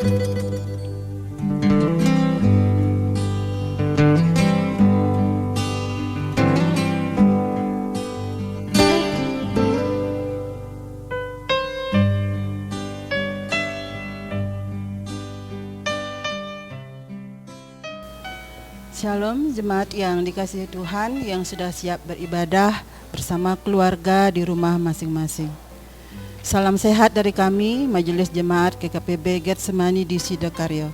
Shalom jemaat yang dikasihi Tuhan yang sudah siap beribadah bersama keluarga di rumah masing-masing. Salam sehat dari kami, Majelis Jemaat GKPB Getsemani di Sidokaryo.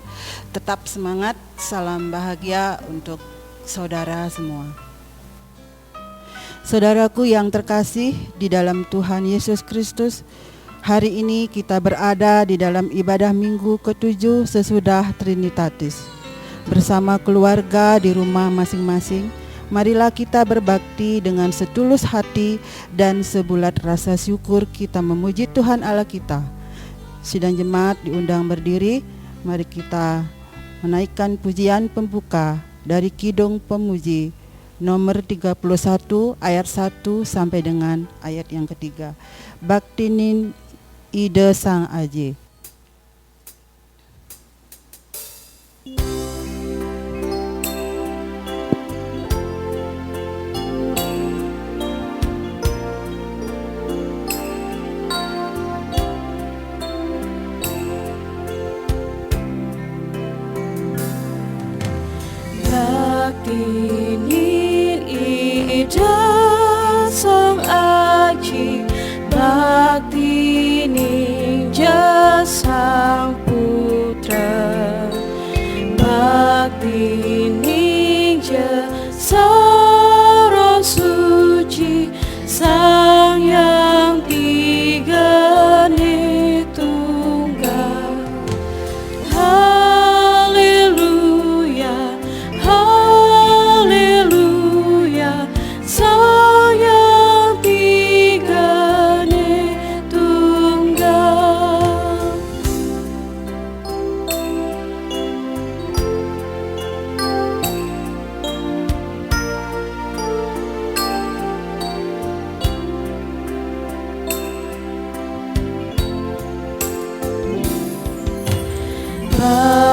Tetap semangat, salam bahagia untuk saudara semua. Saudaraku yang terkasih di dalam Tuhan Yesus Kristus, hari ini kita berada di dalam ibadah minggu ke-7 sesudah Trinitatis. Bersama keluarga di rumah masing-masing, marilah kita berbakti dengan setulus hati dan sebulat rasa syukur kita memuji Tuhan Allah kita. Sidang jemaat diundang berdiri, mari kita menaikkan pujian pembuka dari Kidung Pemuji nomor 31 ayat 1 sampai dengan ayat yang ketiga. Baktinin Ide Sang Aji. Baktinin Ida Sang Aji, baktinin Sang Putra, baktinin Sang Roh Suci, Sang yang tiga ni tunggal. Haleluya, haleluya, Sang yang tiga ni tunggal.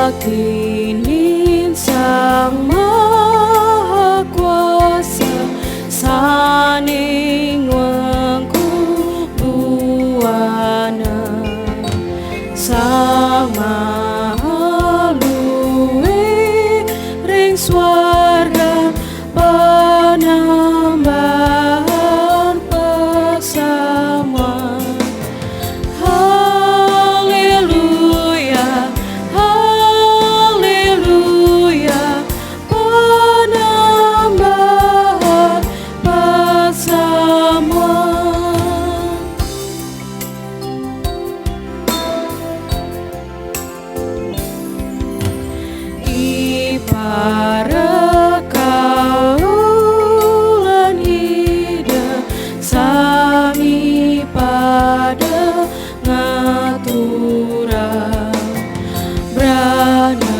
Baktinin Sang Maha Kuasa, saning wengku buana, Sang Maha luwe ring swarga panambahan pesamuan. Haleluya, haleluya, penambahan pesamuan. Ibarat kaulan ida sami pada ngatura, brana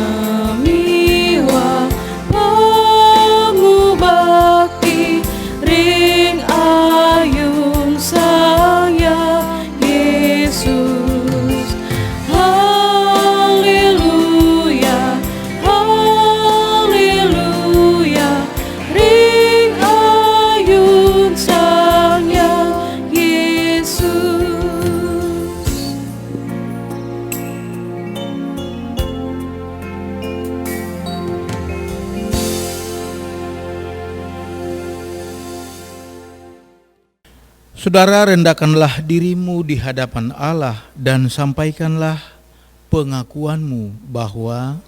miwa pangubakti ring ayung saya Yesus. Haleluya, haleluya, ring ayung saya Yesus. Saudara, rendahkanlah dirimu di hadapan Allah dan sampaikanlah pengakuanmu bahwa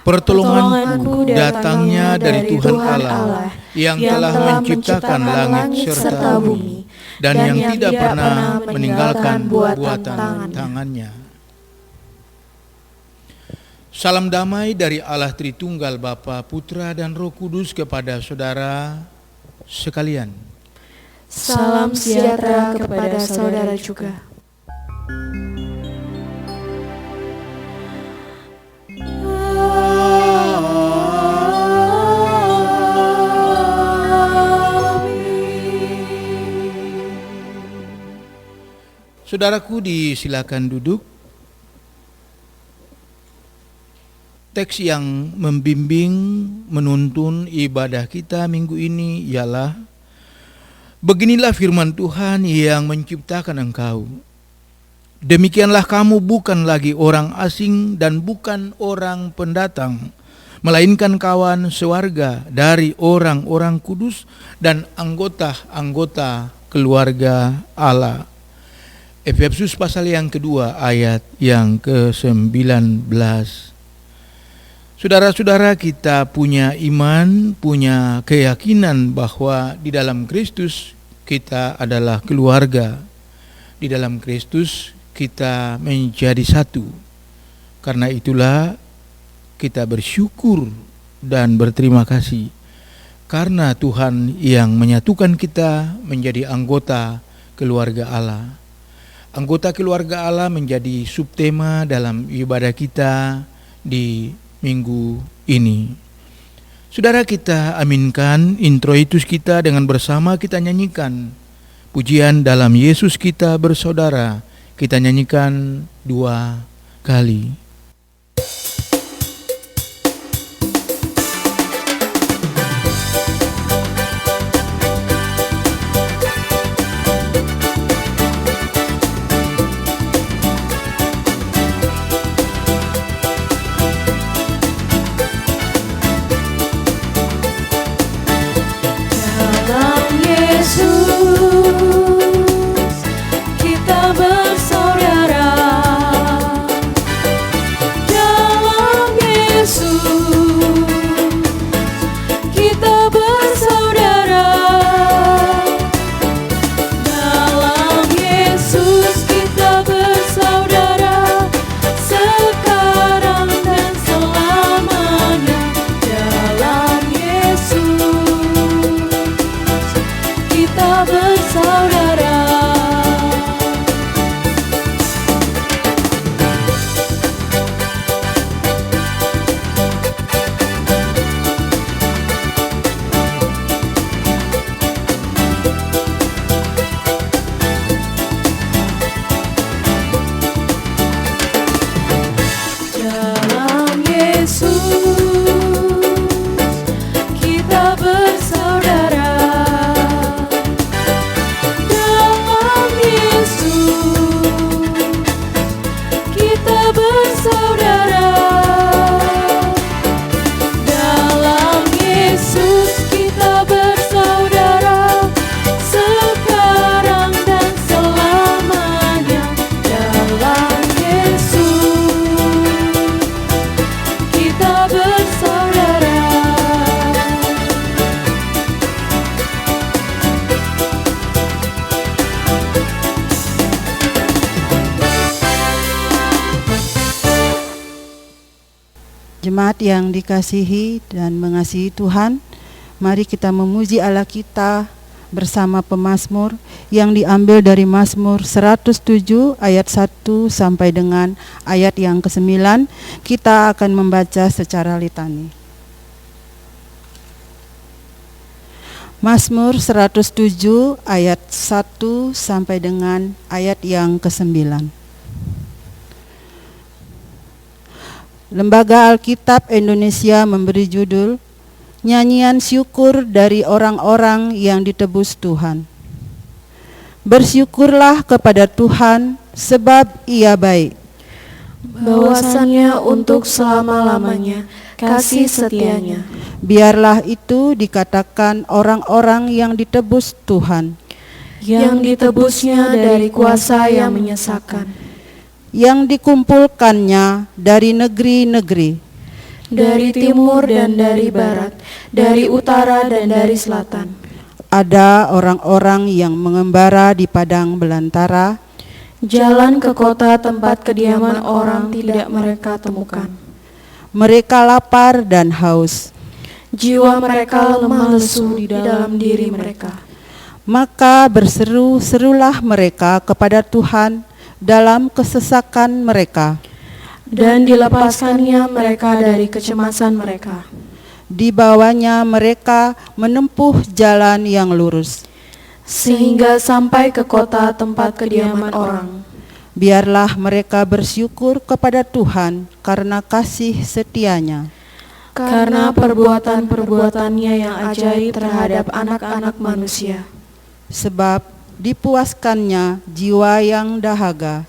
pertolonganku datangnya dari Tuhan Allah yang telah menciptakan langit serta bumi dan yang tidak pernah meninggalkan buatan tangannya. Salam damai dari Allah Tritunggal Bapa, Putra dan Roh Kudus kepada saudara sekalian. Salam sejahtera kepada saudara juga. Saudaraku, disilakan duduk. Teks yang membimbing, menuntun ibadah kita minggu ini ialah, beginilah firman Tuhan yang menciptakan engkau. Demikianlah kamu bukan lagi orang asing dan bukan orang pendatang, melainkan kawan sewarga dari orang-orang kudus dan anggota-anggota keluarga Allah. Efesus pasal yang kedua ayat yang ke-19. Saudara-saudara, kita punya iman, punya keyakinan bahwa di dalam Kristus kita adalah keluarga. Di dalam Kristus kita menjadi satu. Karena itulah kita bersyukur dan berterima kasih karena Tuhan yang menyatukan kita menjadi anggota keluarga Allah. Anggota keluarga Allah menjadi subtema dalam ibadah kita di minggu ini. Saudara, kita aminkan introitus kita dengan bersama kita nyanyikan pujian dalam Yesus kita bersaudara. Kita nyanyikan 2 kali. Jemaat yang dikasihi dan mengasihi Tuhan, mari kita memuji Allah kita bersama pemazmur yang diambil dari Mazmur 107 ayat 1 sampai dengan ayat yang ke-9. Kita akan membaca secara litani. Mazmur 107 ayat 1 sampai dengan ayat yang ke-9. Lembaga Alkitab Indonesia memberi judul Nyanyian Syukur dari Orang-orang yang Ditebus Tuhan. Bersyukurlah kepada Tuhan sebab Ia baik. Bahwasannya untuk selama-lamanya kasih setianya. Biarlah itu dikatakan orang-orang yang ditebus Tuhan, yang ditebusnya dari kuasa yang menyesakan, yang dikumpulkannya dari negeri-negeri, dari timur dan dari barat, dari utara dan dari selatan. Ada orang-orang yang mengembara di padang belantara, jalan ke kota tempat kediaman orang tidak mereka temukan. Mereka lapar dan haus, jiwa mereka lemah lesu di dalam diri mereka. Maka berseru-serulah mereka kepada Tuhan dalam kesesakan mereka, dan dilepaskannya mereka dari kecemasan mereka. Dibawanya mereka menempuh jalan yang lurus, sehingga sampai ke kota tempat kediaman orang. Biarlah mereka bersyukur kepada Tuhan karena kasih setia-Nya. Karena perbuatan-perbuatannya yang ajaib terhadap anak-anak manusia. Sebab dipuaskannya jiwa yang dahaga,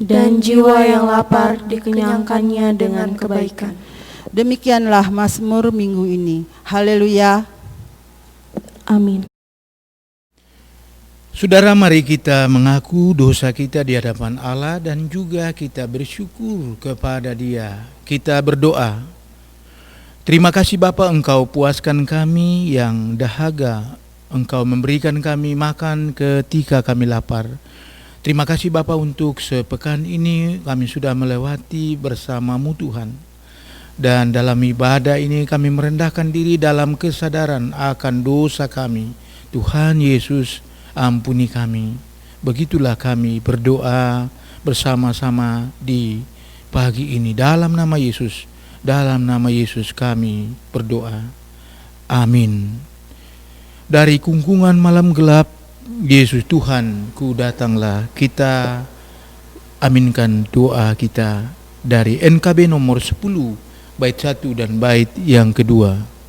Dan jiwa yang lapar dikenyangkannya dengan kebaikan. Demikianlah Mazmur minggu ini. Haleluya. Amin. Saudara, mari kita mengaku dosa kita di hadapan Allah dan juga kita bersyukur kepada Dia. Kita berdoa. Terima kasih Bapa, Engkau puaskan kami yang dahaga. Engkau memberikan kami makan ketika kami lapar. Terima kasih Bapa untuk sepekan ini kami sudah melewati bersama-Mu Tuhan. Dan dalam ibadah ini kami merendahkan diri dalam kesadaran akan dosa kami. Tuhan Yesus, ampuni kami. Begitulah kami berdoa bersama-sama di pagi ini. Dalam nama Yesus kami berdoa. Amin. Dari kungkungan malam gelap, Yesus Tuhan ku datanglah. Kita aminkan doa kita dari NKB nomor 10 bait 1 dan bait yang kedua.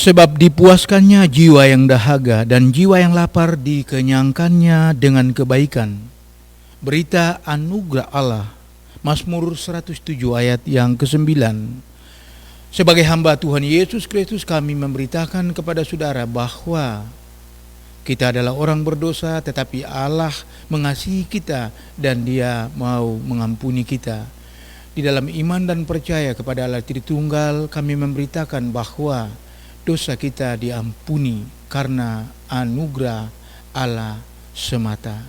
Sebab dipuaskannya jiwa yang dahaga dan jiwa yang lapar dikenyangkannya dengan kebaikan. Berita anugerah Allah. Mazmur 107 ayat yang ke-9. Sebagai hamba Tuhan Yesus Kristus kami memberitakan kepada saudara bahwa Kita adalah orang berdosa, tetapi Allah mengasihi kita dan Dia mau mengampuni kita. Di dalam iman dan percaya kepada Allah Tritunggal, kami memberitakan bahwa dosa kita diampuni karena anugerah Allah semata.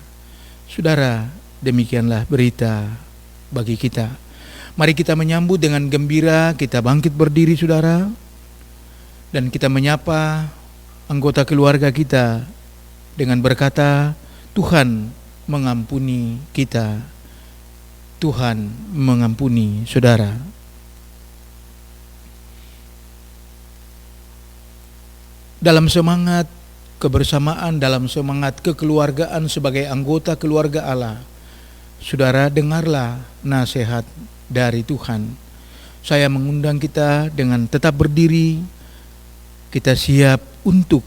Saudara, demikianlah berita bagi kita. Mari kita menyambut dengan gembira, kita bangkit berdiri saudara, dan kita menyapa anggota keluarga kita dengan berkata, Tuhan mengampuni kita, Tuhan mengampuni saudara. Dalam semangat kebersamaan, dalam semangat kekeluargaan sebagai anggota keluarga Allah, saudara, dengarlah nasihat dari Tuhan. Saya mengundang kita dengan tetap berdiri, kita siap untuk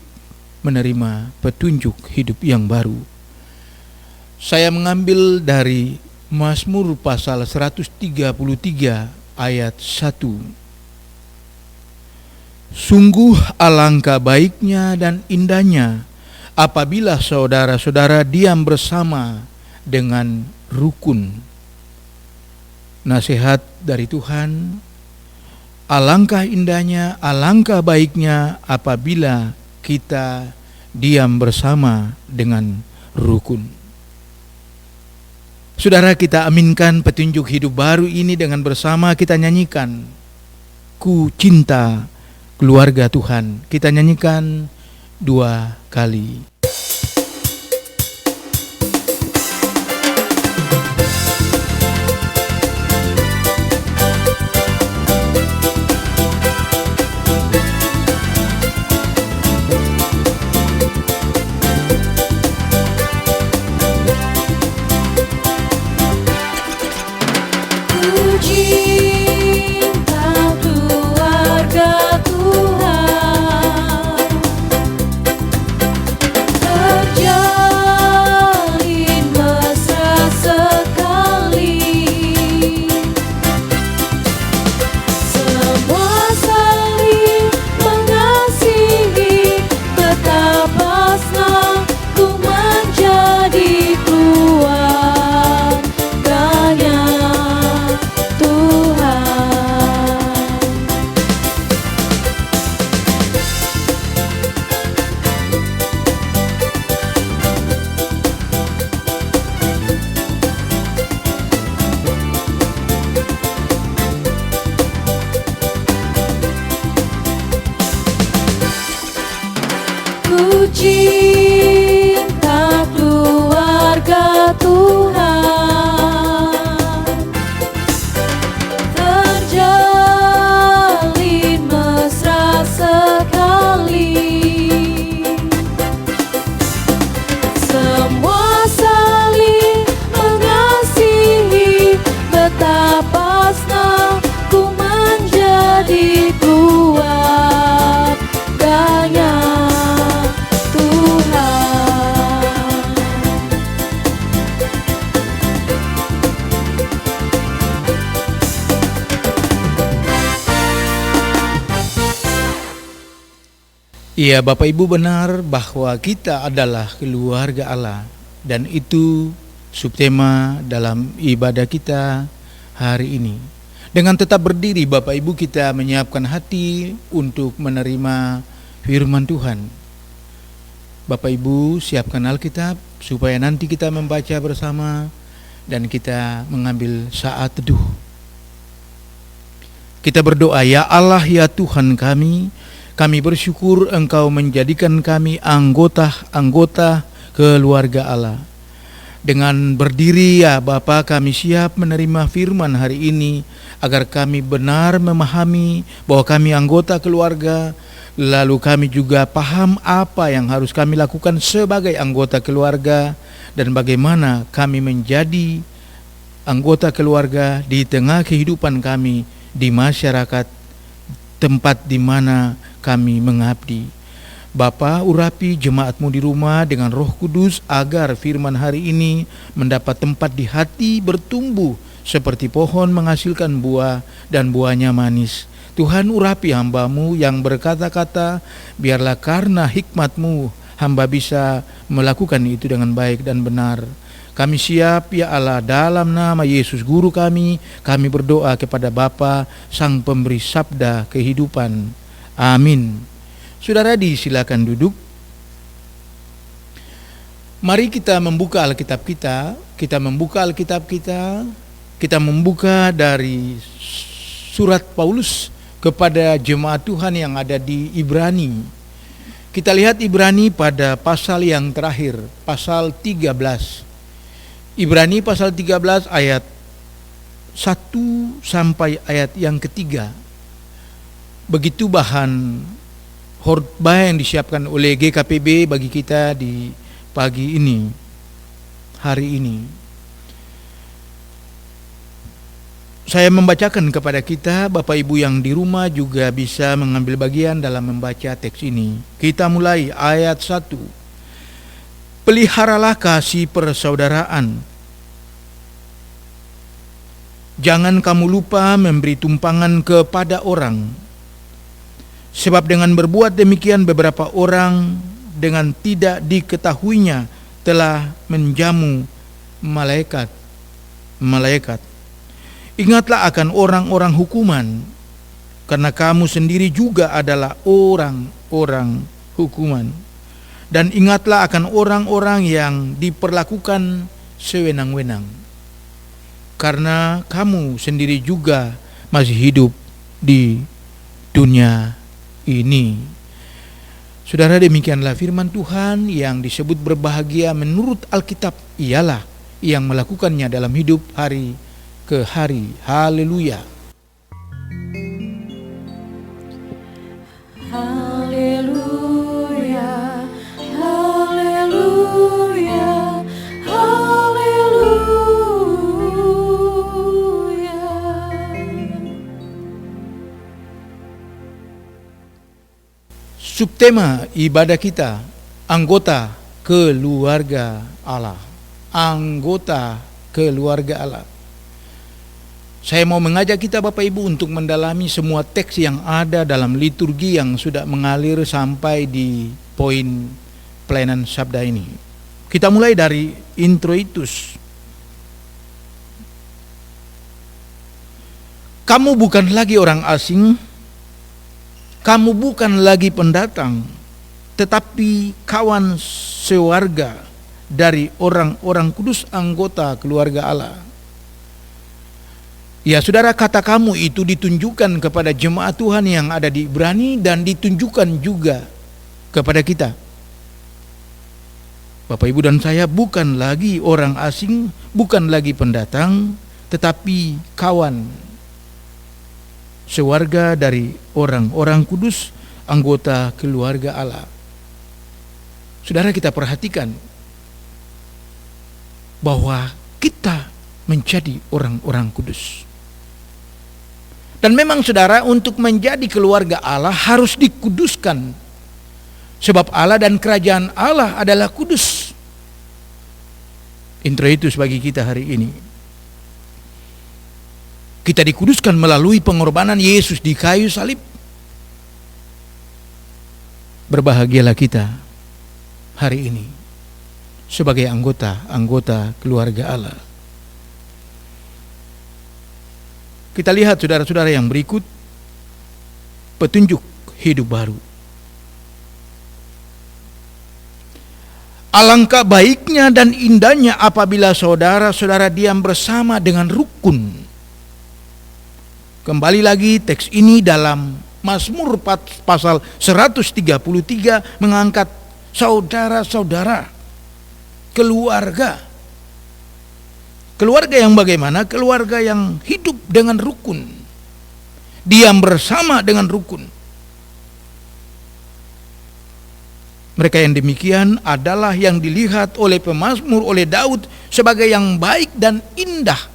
menerima petunjuk hidup yang baru. Saya mengambil dari Mazmur pasal 133 ayat 1. Sungguh alangkah baiknya dan indahnya apabila saudara-saudara diam bersama dengan rukun. Nasihat dari Tuhan, alangkah indahnya, alangkah baiknya apabila kita diam bersama dengan rukun. Saudara, kita aminkan petunjuk hidup baru ini dengan bersama kita nyanyikan Ku Cinta Keluarga Tuhan. Kita nyanyikan 2 kali. Cinta keluarga Tuhan, terjalin mesra sekali. Semua saling mengasihi, betapa senang ku menjadi keluarganya. Iya, Bapak Ibu, benar bahwa kita adalah keluarga Allah, dan itu subtema dalam ibadah kita hari ini. Dengan tetap berdiri, Bapak Ibu, kita menyiapkan hati untuk menerima firman Tuhan. Bapak Ibu, siapkan Alkitab supaya nanti kita membaca bersama dan kita mengambil saat teduh. Kita berdoa, ya Allah, ya Tuhan kami bersyukur Engkau menjadikan kami anggota-anggota keluarga Allah. Dengan berdiri, ya Bapa, kami siap menerima firman hari ini, agar kami benar memahami bahwa kami anggota keluarga, lalu kami juga paham apa yang harus kami lakukan sebagai anggota keluarga, dan bagaimana kami menjadi anggota keluarga di tengah kehidupan kami di masyarakat tempat di mana kami mengabdi. Bapa, urapi jemaat-Mu di rumah dengan Roh Kudus agar firman hari ini mendapat tempat di hati, bertumbuh seperti pohon menghasilkan buah dan buahnya manis. Tuhan, urapi hamba-Mu yang berkata-kata, biarlah karena hikmat-Mu hamba bisa melakukan itu dengan baik dan benar. Kami siap ya Allah, dalam nama Yesus Guru kami berdoa kepada Bapa, Sang Pemberi Sabda Kehidupan. Amin. Saudara disilakan duduk. Mari kita membuka Alkitab kita. Kita membuka dari surat Paulus kepada jemaat Tuhan yang ada di Ibrani. Kita lihat Ibrani pada pasal yang terakhir, pasal 13. Ibrani pasal 13 ayat 1 sampai ayat yang ketiga. Begitu bahan khotbah yang disiapkan oleh GKPB bagi kita di pagi ini, hari ini. Saya membacakan kepada kita, Bapak Ibu yang di rumah juga bisa mengambil bagian dalam membaca teks ini. Kita mulai ayat 1. Peliharalah kasih persaudaraan. Jangan kamu lupa memberi tumpangan kepada orang. Sebab dengan berbuat demikian beberapa orang dengan tidak diketahuinya telah menjamu malaikat. Ingatlah akan orang-orang hukuman, karena kamu sendiri juga adalah orang-orang hukuman. Dan ingatlah akan orang-orang yang diperlakukan sewenang-wenang, karena kamu sendiri juga masih hidup di dunia ini. Saudara, demikianlah firman Tuhan yang disebut berbahagia menurut Alkitab ialah yang melakukannya dalam hidup hari ke hari. Haleluya. Haleluya, haleluya, haleluya. Subtema ibadah kita, anggota keluarga Allah. Anggota keluarga Allah. Saya mau mengajak kita Bapak Ibu untuk mendalami semua teks yang ada dalam liturgi yang sudah mengalir sampai di poin pelayanan sabda ini. Kita mulai dari introitus. Kamu bukan lagi orang asing, kamu bukan lagi pendatang, tetapi kawan sewarga dari orang-orang kudus, anggota keluarga Allah. Ya saudara, kata kamu itu ditunjukkan kepada jemaat Tuhan yang ada di Ibrani dan ditunjukkan juga kepada kita. Bapak Ibu dan saya bukan lagi orang asing, bukan lagi pendatang, tetapi kawan sewarga dari orang-orang kudus, anggota keluarga Allah. Saudara, kita perhatikan bahwa kita menjadi orang-orang kudus. Dan memang saudara, untuk menjadi keluarga Allah harus dikuduskan. Sebab Allah dan kerajaan Allah adalah kudus. Introitus bagi kita hari ini. Kita dikuduskan melalui pengorbanan Yesus di kayu salib. Berbahagialah kita hari ini sebagai anggota keluarga Allah. Kita lihat saudara-saudara yang berikut, petunjuk hidup baru. Alangkah baiknya dan indahnya apabila saudara-saudara diam bersama dengan rukun. Kembali lagi teks ini dalam Mazmur pasal 133 mengangkat saudara-saudara, keluarga. Keluarga yang bagaimana? Keluarga yang hidup dengan rukun, diam bersama dengan rukun. Mereka yang demikian adalah yang dilihat oleh pemazmur, oleh Daud sebagai yang baik dan indah.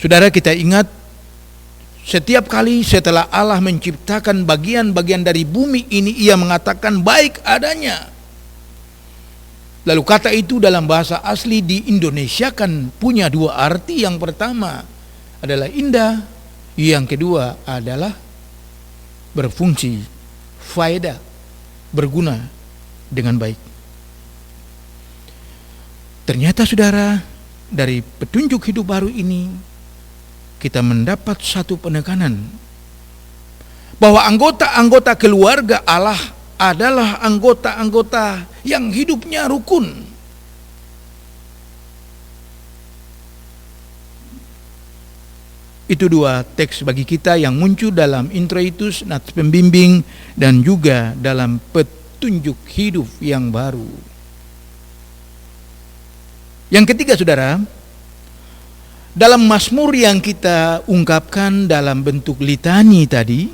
Saudara, kita ingat setiap kali setelah Allah menciptakan bagian-bagian dari bumi ini, Ia mengatakan baik adanya. Lalu kata itu dalam bahasa asli di Indonesia kan punya dua arti. Yang pertama adalah indah, yang kedua adalah berfungsi, faedah, berguna dengan baik. Ternyata saudara, dari petunjuk hidup baru ini kita mendapat satu penekanan bahwa anggota-anggota keluarga Allah adalah anggota-anggota yang hidupnya rukun. Itu dua teks bagi kita yang muncul dalam introitus, nats pembimbing, dan juga dalam petunjuk hidup yang baru. Yang ketiga saudara, dalam Mazmur yang kita ungkapkan dalam bentuk litani tadi,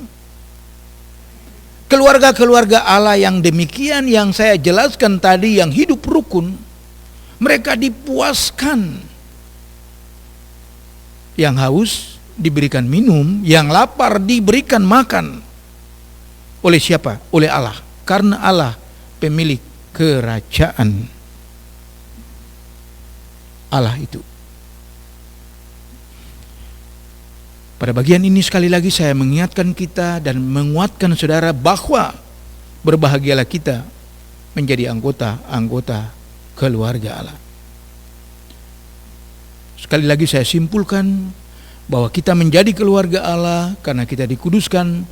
keluarga-keluarga Allah yang demikian yang saya jelaskan tadi, yang hidup rukun, mereka dipuaskan. Yang haus diberikan minum, yang lapar diberikan makan. Oleh siapa? Oleh Allah. Karena Allah pemilik kerajaan. Allah itu. Pada bagian ini sekali lagi saya mengingatkan kita dan menguatkan saudara bahwa berbahagialah kita menjadi anggota-anggota keluarga Allah. Sekali lagi saya simpulkan bahwa kita menjadi keluarga Allah karena kita dikuduskan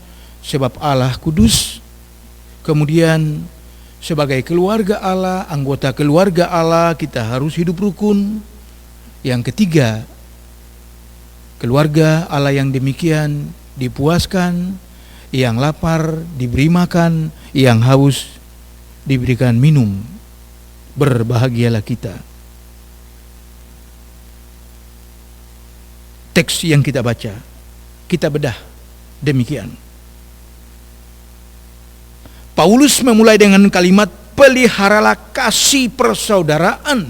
sebab Allah kudus. Kemudian sebagai keluarga Allah, anggota keluarga Allah, kita harus hidup rukun. Yang ketiga, keluarga Allah yang demikian dipuaskan, yang lapar diberi makan, yang haus diberikan minum. Berbahagialah kita. Teks yang kita baca, kita bedah demikian. Paulus memulai dengan kalimat peliharalah kasih persaudaraan.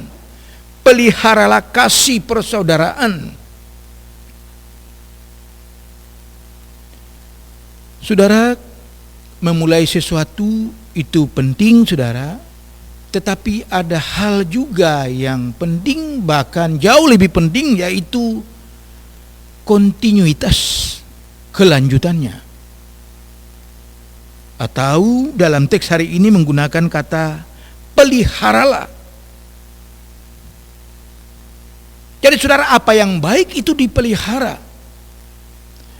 Peliharalah kasih persaudaraan. Saudara, memulai sesuatu itu penting saudara, tetapi ada hal juga yang penting, bahkan jauh lebih penting, yaitu kontinuitas, kelanjutannya. Atau dalam teks hari ini menggunakan kata peliharalah. Jadi saudara, apa yang baik itu dipelihara.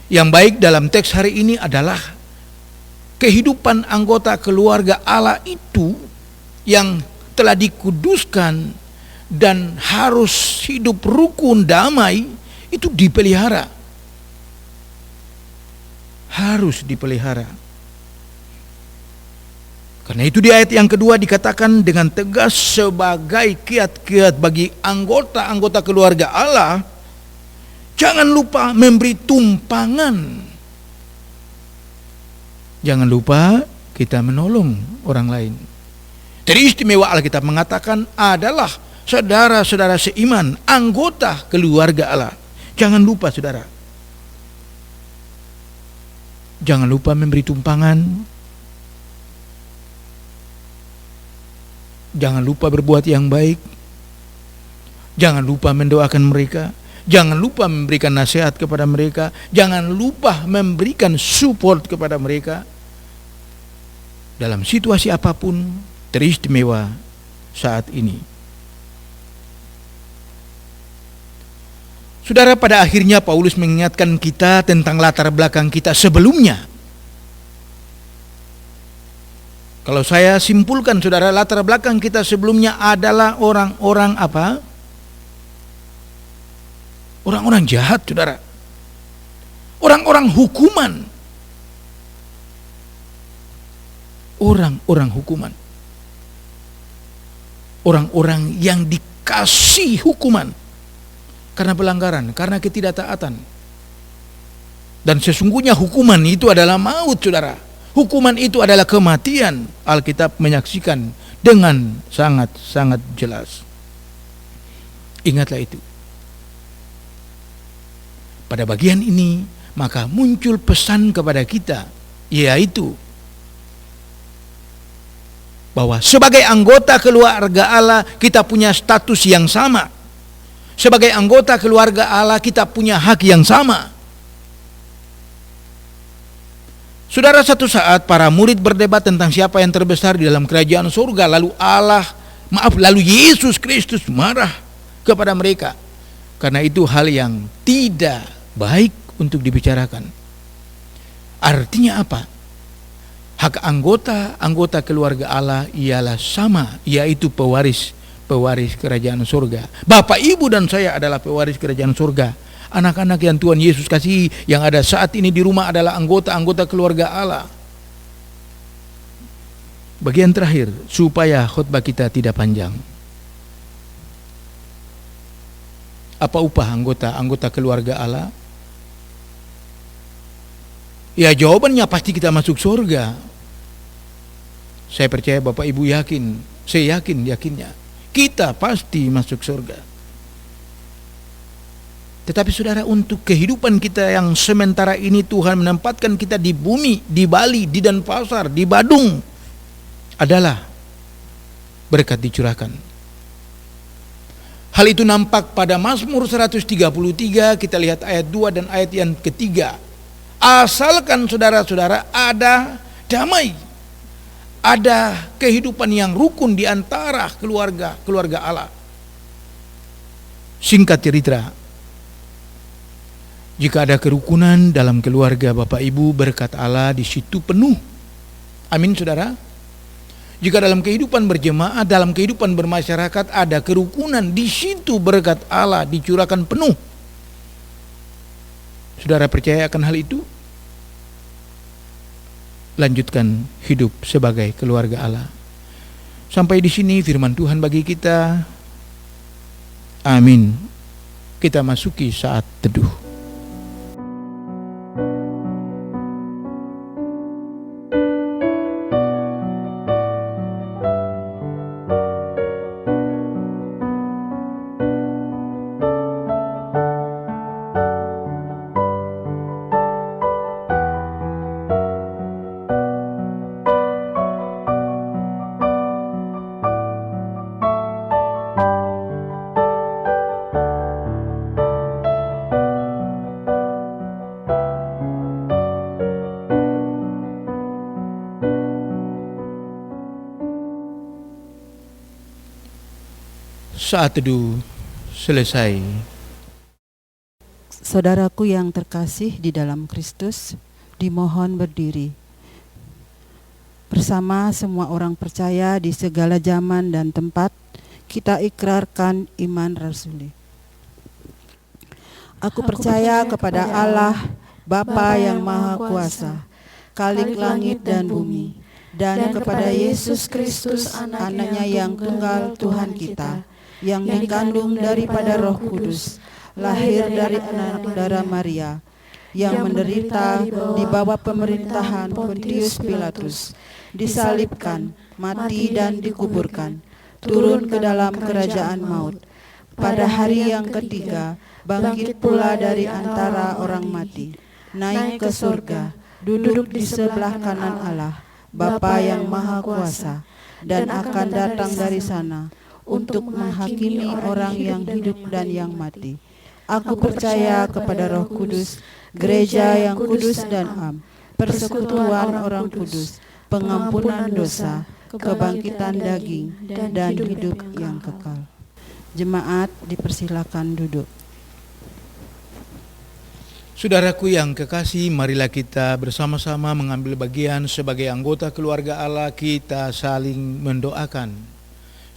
Yang baik dalam teks hari ini adalah kehidupan anggota keluarga Allah itu yang telah dikuduskan dan harus hidup rukun damai, itu dipelihara. Harus dipelihara. Karena itu di ayat yang kedua dikatakan dengan tegas sebagai kiat-kiat bagi anggota-anggota keluarga Allah, jangan lupa memberi tumpangan. Jangan lupa kita menolong orang lain. Jadi istimewa Alkitab mengatakan adalah saudara-saudara seiman, anggota keluarga Allah. Jangan lupa saudara. Jangan lupa memberi tumpangan. Jangan lupa berbuat yang baik. Jangan lupa mendoakan mereka. Jangan lupa memberikan nasihat kepada mereka. Jangan lupa memberikan support kepada mereka. Dalam situasi apapun, teristimewa saat ini. Saudara, pada akhirnya Paulus mengingatkan kita tentang latar belakang kita sebelumnya. Kalau saya simpulkan saudara, latar belakang kita sebelumnya adalah orang-orang apa? Orang-orang jahat saudara. Orang-orang hukuman. Orang-orang hukuman. Orang-orang yang dikasih hukuman karena pelanggaran, karena ketidaktaatan. Dan sesungguhnya hukuman itu adalah maut saudara. Hukuman itu adalah kematian. Alkitab menyaksikan dengan sangat-sangat jelas. Ingatlah itu. Pada bagian ini maka muncul pesan kepada kita, yaitu bahwa sebagai anggota keluarga Allah kita punya status yang sama. Sebagai anggota keluarga Allah kita punya hak yang sama. Saudara, satu saat para murid berdebat tentang siapa yang terbesar di dalam kerajaan surga. Lalu Yesus Kristus marah kepada mereka. Karena itu hal yang tidak baik untuk dibicarakan. Artinya apa? Hak anggota keluarga Allah ialah sama, yaitu pewaris kerajaan surga. Bapak, Ibu, dan saya adalah pewaris kerajaan surga. Anak-anak yang Tuhan Yesus kasihi yang ada saat ini di rumah adalah anggota keluarga Allah. Bagian terakhir, supaya khotbah kita tidak panjang. Apa upah anggota keluarga Allah? Ya, jawabannya pasti kita masuk surga. Saya percaya Bapak Ibu yakin, saya yakinnya kita pasti masuk surga. Tetapi saudara, untuk kehidupan kita yang sementara ini Tuhan menempatkan kita di bumi, di Bali, di Denpasar, di Badung, adalah berkat dicurahkan. Hal itu nampak pada Mazmur 133, kita lihat ayat 2 dan ayat yang ketiga. Asalkan saudara-saudara ada damai, ada kehidupan yang rukun di antara keluarga Allah. Singkat cerita, jika ada kerukunan dalam keluarga Bapak Ibu, berkat Allah di situ penuh. Amin, saudara. Jika dalam kehidupan berjemaah, dalam kehidupan bermasyarakat ada kerukunan, di situ berkat Allah dicurahkan penuh. Saudara percaya akan hal itu? Lanjutkan hidup sebagai keluarga Allah. Sampai di sini firman Tuhan bagi kita. Amin. Kita masuki saat teduh. Saat teduh selesai. Saudaraku yang terkasih di dalam Kristus, dimohon berdiri. Bersama semua orang percaya di segala zaman dan tempat, kita ikrarkan iman rasuli. Aku percaya kepada Allah, Bapa yang Maha Kuasa, Khalik langit dan bumi, dan kepada Yesus Kristus, Anaknya yang tunggal Tuhan kita, yang dikandung daripada Roh Kudus, lahir dari anak darah Maria, yang menderita di bawah pemerintahan Pontius Pilatus, disalibkan, mati dan dikuburkan, turun ke dalam kerajaan maut. Pada hari yang ketiga, bangkit pula dari antara orang mati, naik ke surga, duduk di sebelah kanan Allah, Bapa yang Maha Kuasa, dan akan datang dari sana untuk menghakimi orang yang hidup dan yang mati. Aku percaya kepada Roh Kudus, gereja yang kudus dan am, persekutuan orang kudus, pengampunan dosa, kebangkitan daging, dan hidup yang kekal. Jemaat dipersilakan duduk. Saudaraku yang kekasih, marilah kita bersama-sama mengambil bagian sebagai anggota keluarga Allah, kita saling mendoakan.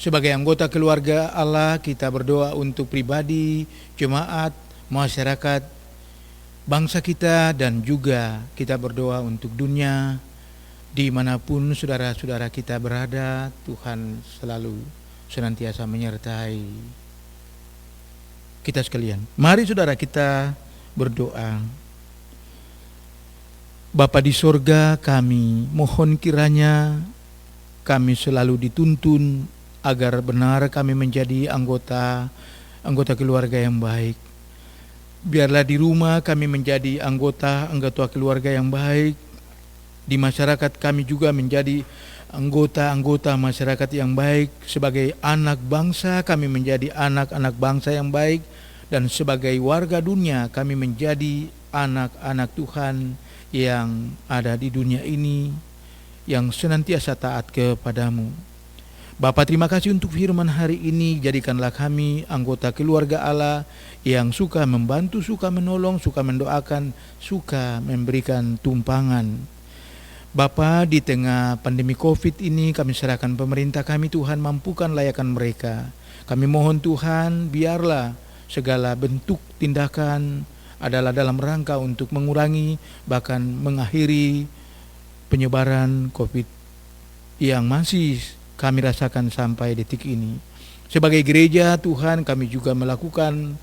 Sebagai anggota keluarga Allah, kita berdoa untuk pribadi, jemaat, masyarakat, bangsa kita, dan juga kita berdoa untuk dunia. Dimanapun saudara-saudara kita berada, Tuhan selalu senantiasa menyertai kita sekalian. Mari saudara kita berdoa. Bapa di sorga, kami mohon kiranya kami selalu dituntun agar benar kami menjadi anggota keluarga yang baik. Biarlah di rumah kami menjadi anggota keluarga yang baik. Di masyarakat kami juga menjadi anggota masyarakat yang baik. Sebagai anak bangsa kami menjadi anak-anak bangsa yang baik. Dan sebagai warga dunia kami menjadi anak-anak Tuhan yang ada di dunia ini, yang senantiasa taat kepadamu. Bapa, terima kasih untuk firman hari ini. Jadikanlah kami anggota keluarga Allah yang suka membantu, suka menolong, suka mendoakan, suka memberikan tumpangan. Bapa, di tengah pandemi COVID ini kami serahkan pemerintah kami, Tuhan, mampukan layakan mereka. Kami mohon Tuhan, biarlah segala bentuk tindakan adalah dalam rangka untuk mengurangi bahkan mengakhiri penyebaran COVID yang masih kami rasakan sampai detik ini. Sebagai gereja Tuhan, kami juga melakukan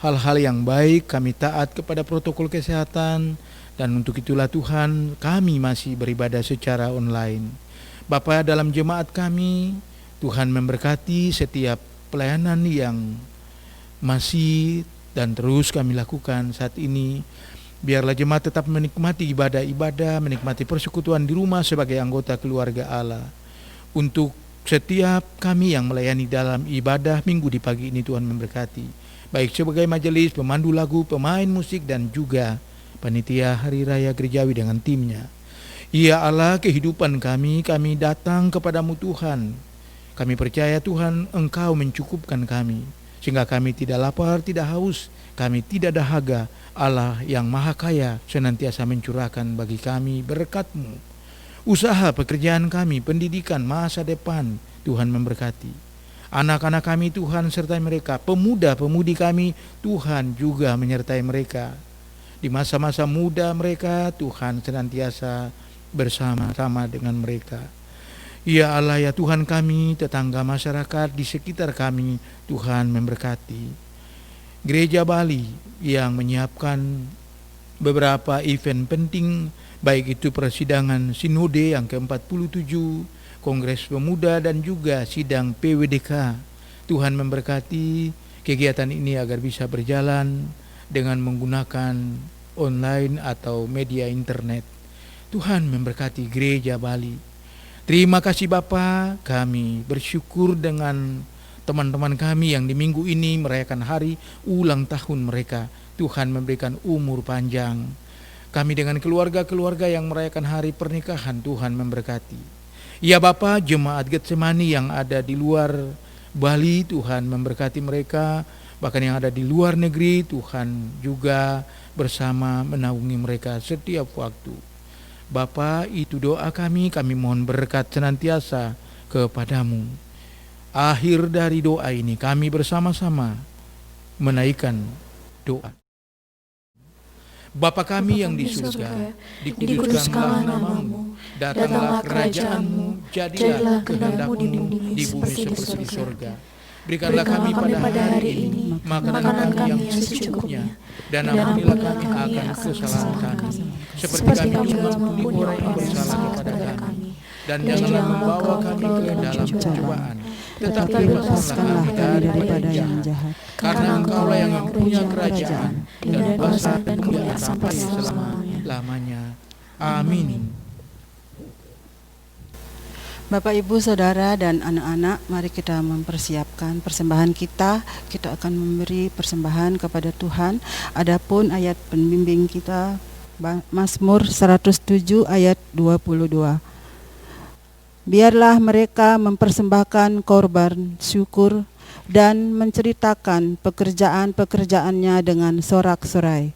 hal-hal yang baik, kami taat kepada protokol kesehatan, dan untuk itulah Tuhan kami masih beribadah secara online. Bapa, dalam jemaat kami, Tuhan memberkati setiap pelayanan yang masih dan terus kami lakukan saat ini. Biarlah jemaat tetap menikmati ibadah-ibadah, menikmati persekutuan di rumah sebagai anggota keluarga Allah. Untuk setiap kami yang melayani dalam ibadah minggu di pagi ini, Tuhan memberkati, baik sebagai majelis, pemandu lagu, pemain musik, dan juga panitia Hari Raya Gerejawi dengan timnya. Ya Allah, kehidupan kami datang kepadamu Tuhan. Kami percaya Tuhan, Engkau mencukupkan kami, sehingga kami tidak lapar, tidak haus, kami tidak dahaga. Allah yang maha kaya senantiasa mencurahkan bagi kami berkat-Mu. Usaha pekerjaan kami, pendidikan, masa depan, Tuhan memberkati. Anak-anak kami Tuhan sertai mereka, pemuda-pemudi kami Tuhan juga menyertai mereka. Di masa-masa muda mereka Tuhan senantiasa bersama-sama dengan mereka. Ya Allah, ya Tuhan kami, tetangga masyarakat di sekitar kami Tuhan memberkati. Gereja Bali yang menyiapkan beberapa event penting, baik itu persidangan Sinode yang ke-47, Kongres Pemuda, dan juga sidang PWDK. Tuhan memberkati kegiatan ini agar bisa berjalan dengan menggunakan online atau media internet. Tuhan memberkati Gereja Bali. Terima kasih Bapa, kami bersyukur dengan teman-teman kami yang di minggu ini merayakan hari ulang tahun mereka. Tuhan memberikan umur panjang. Kami dengan keluarga-keluarga yang merayakan hari pernikahan, Tuhan memberkati. Ya Bapa, jemaat Getsemani yang ada di luar Bali, Tuhan memberkati mereka. Bahkan yang ada di luar negeri, Tuhan juga bersama menaungi mereka setiap waktu. Bapa, itu doa kami mohon berkat senantiasa kepadamu. Akhir dari doa ini kami bersama-sama menaikkan doa. Bapa kami yang di surga, dikuduskanlah namamu, datanglah kerajaan-Mu, jadilah kehendak-Mu di bumi seperti di surga. Berikanlah kami pada hari ini makanan kami yang secukupnya, dan ampunilah kami akan kesalahan kami, seperti kami juga mengampuni orang yang bersalah kepada kami. Dan janganlah membawa kami ke dalam pencobaan, tetapi lepaskanlah kami daripada yang jahat. Karena Engkaulah yang punya kerajaan dan kuasa dan kemuliaan sampai selama-lamanya. Amin. Bapak, Ibu, Saudara, dan anak-anak, mari kita mempersiapkan persembahan kita. Kita akan memberi persembahan kepada Tuhan. Adapun ayat pembimbing kita Mazmur 107 ayat 22. Biarlah mereka mempersembahkan korban syukur dan menceritakan pekerjaan-pekerjaannya dengan sorak-sorai.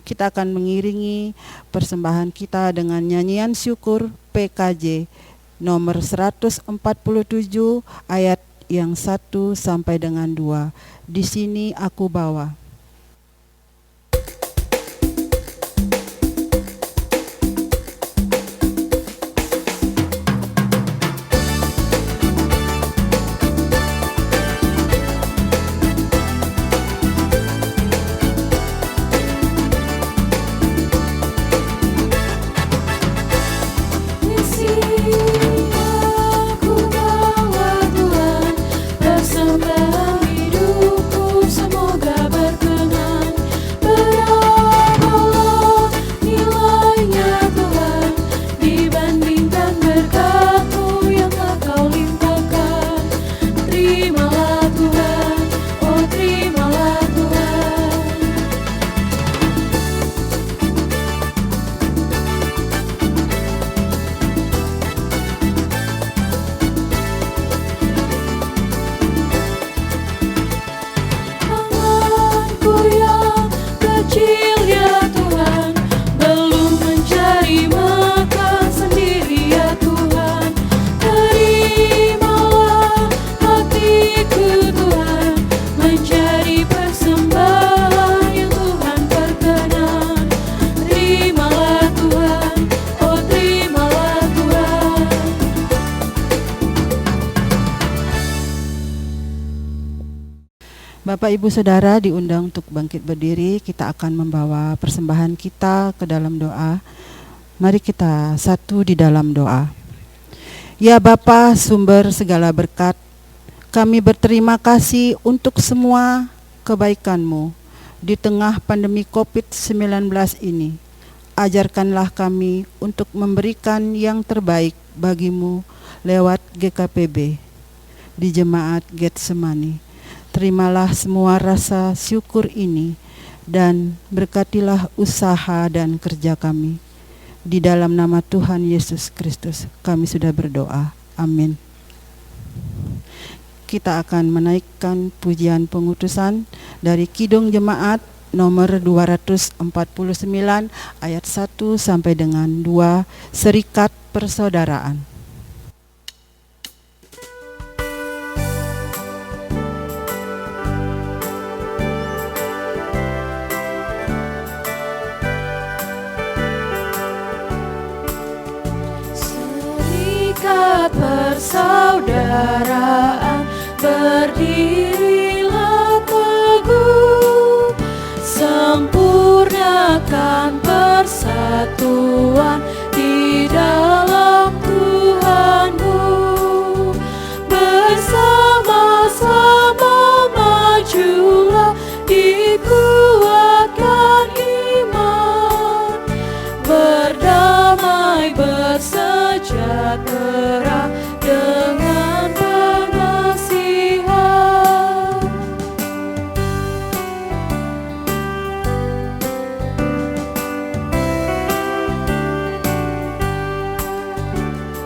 Kita akan mengiringi persembahan kita dengan nyanyian syukur PKJ nomor 147 ayat yang 1 sampai dengan 2. Di sini aku bawa. Bapak, Ibu, Saudara diundang untuk bangkit berdiri. Kita akan membawa persembahan kita ke dalam doa. Mari kita satu di dalam doa. Ya Bapa, sumber segala berkat, kami berterima kasih untuk semua kebaikan-Mu di tengah pandemi COVID-19 ini. Ajarkanlah kami untuk memberikan yang terbaik bagi-Mu lewat GKPB di Jemaat Getsemani. Terimalah semua rasa syukur ini dan berkatilah usaha dan kerja kami. Di dalam nama Tuhan Yesus Kristus kami sudah berdoa. Amin. Kita akan menaikkan pujian pengutusan dari Kidung Jemaat nomor 249 ayat 1 sampai dengan 2, Serikat Persaudaraan. Persaudaraan, berdirilah teguh, sempurnakan persatuan di dalam Tuhanmu. Bersama-sama majulah, dikuatkan iman, berdamai bersejahtera dengan pengasihan.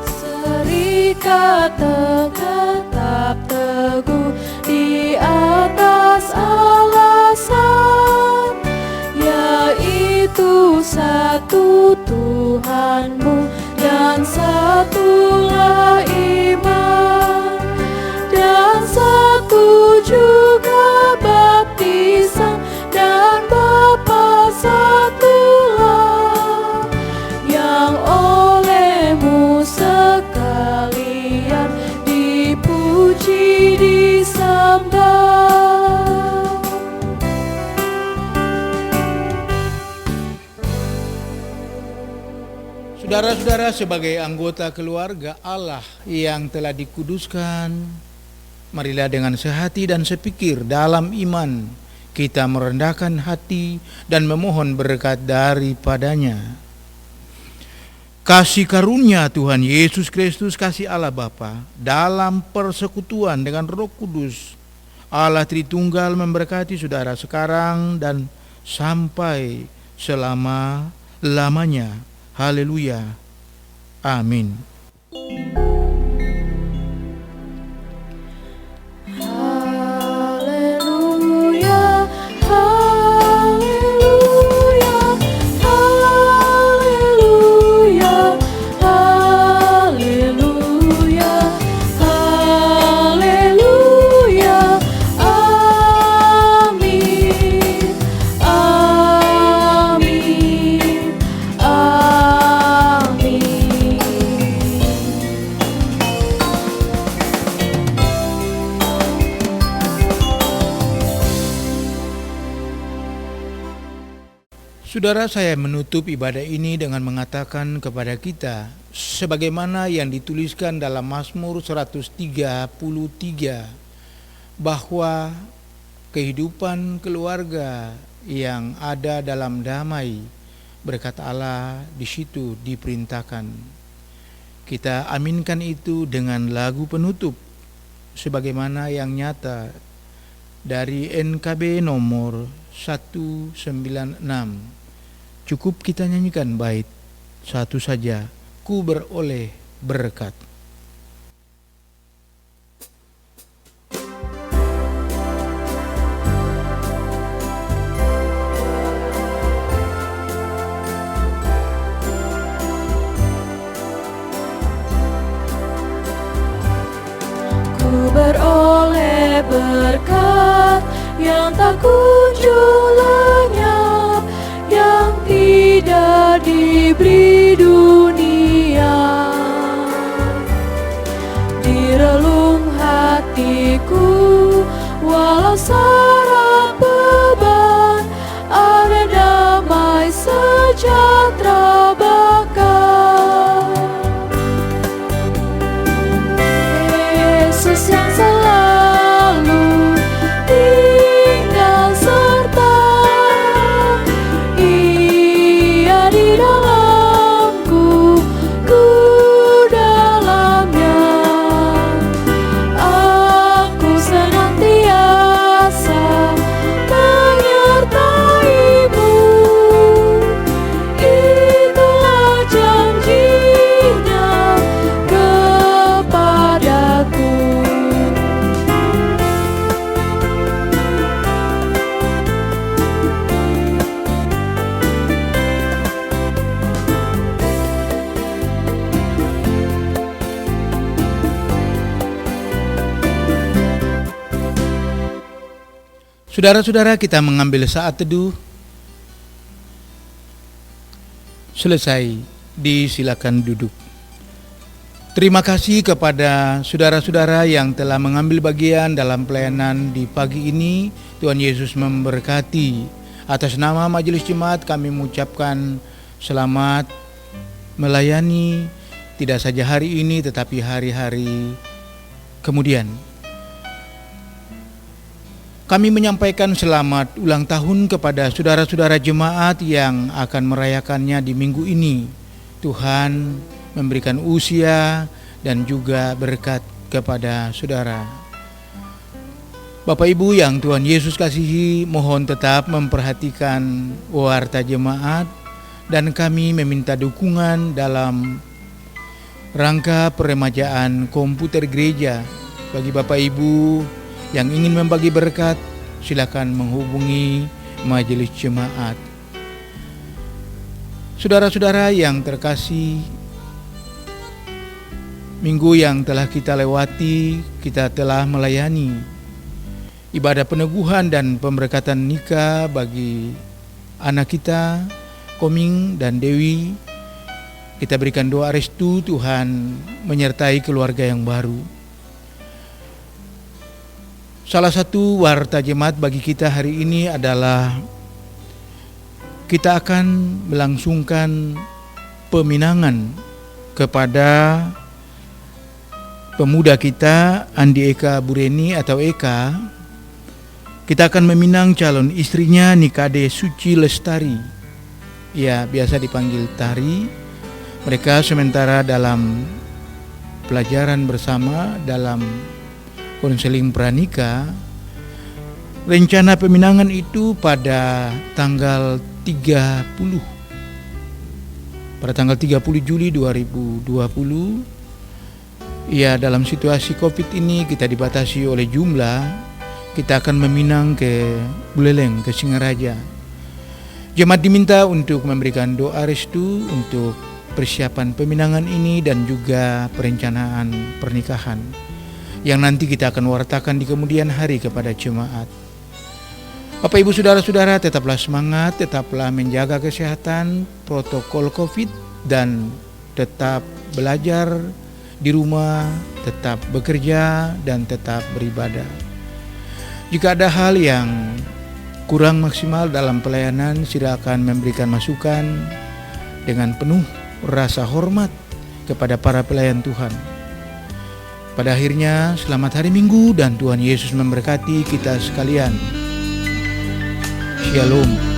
Serikat tetap teguh di atas alasan, yaitu satu Tuhanmu dan satulah iman, dan satu juga baptisan, dan Bapa satulah, yang olehmu sekalian dipuji disembah. Saudara-saudara, sebagai anggota keluarga Allah yang telah dikuduskan, marilah dengan sehati dan sepikir dalam iman kita merendahkan hati dan memohon berkat daripadanya. Kasih karunia Tuhan Yesus Kristus, kasih Allah Bapa, dalam persekutuan dengan Roh Kudus, Allah Tritunggal memberkati saudara sekarang dan sampai selama-lamanya. Haleluya. Amin. Haleluya, haleluya, haleluya, haleluya, haleluya. Amin, amin, amin. Saudara, saya menutup ibadah ini dengan mengatakan kepada kita, sebagaimana yang dituliskan dalam Mazmur 133, bahwa kehidupan keluarga yang ada dalam damai, berkat Allah di situ diperintahkan. Kita aminkan itu dengan lagu penutup, sebagaimana yang nyata dari NKB nomor 196. Cukup kita nyanyikan bait satu saja, ku beroleh berkat. Ku beroleh berkat yang tak kunjung lenyap, yang tidak diberi dunia. Di relung hatiku, walau Saudara-saudara, kita mengambil saat teduh. Selesai, disilakan duduk. Terima kasih kepada saudara-saudara yang telah mengambil bagian dalam pelayanan di pagi ini. Tuhan Yesus memberkati. Atas nama Majelis Jemaat kami mengucapkan selamat melayani tidak saja hari ini tetapi hari-hari kemudian. Kami menyampaikan selamat ulang tahun kepada saudara-saudara jemaat yang akan merayakannya di minggu ini. Tuhan memberikan usia dan juga berkat kepada saudara. Bapak Ibu yang Tuhan Yesus kasihi, mohon tetap memperhatikan warta jemaat dan kami meminta dukungan dalam rangka peremajaan komputer gereja. Bagi Bapak Ibu yang ingin membagi berkat, silakan menghubungi majelis jemaat. Saudara-saudara yang terkasih, minggu yang telah kita lewati, kita telah melayani ibadah peneguhan dan pemberkatan nikah bagi anak kita, Koming dan Dewi. Kita berikan doa restu Tuhan menyertai keluarga yang baru. Salah satu warta jemaat bagi kita hari ini adalah kita akan melangsungkan peminangan kepada pemuda kita Andi Eka Bureni atau Eka. Kita akan meminang calon istrinya Nikade Suci Lestari. Ya, biasa dipanggil Tari. Mereka sementara dalam pelajaran bersama dalam konseling pranikah. Rencana peminangan itu pada tanggal 30 Juli 2020. Ya, dalam situasi Covid ini kita dibatasi oleh jumlah. Kita akan meminang ke Buleleng, ke Singaraja. Jemaat diminta untuk memberikan doa restu untuk persiapan peminangan ini dan juga perencanaan pernikahan yang nanti kita akan wartakan di kemudian hari kepada jemaat. Bapak Ibu Saudara-saudara, tetaplah semangat, tetaplah menjaga kesehatan, protokol Covid, dan tetap belajar di rumah, tetap bekerja, dan tetap beribadah. Jika ada hal yang kurang maksimal dalam pelayanan, silakan memberikan masukan dengan penuh rasa hormat kepada para pelayan Tuhan. Pada akhirnya, selamat hari Minggu dan Tuhan Yesus memberkati kita sekalian. Shalom.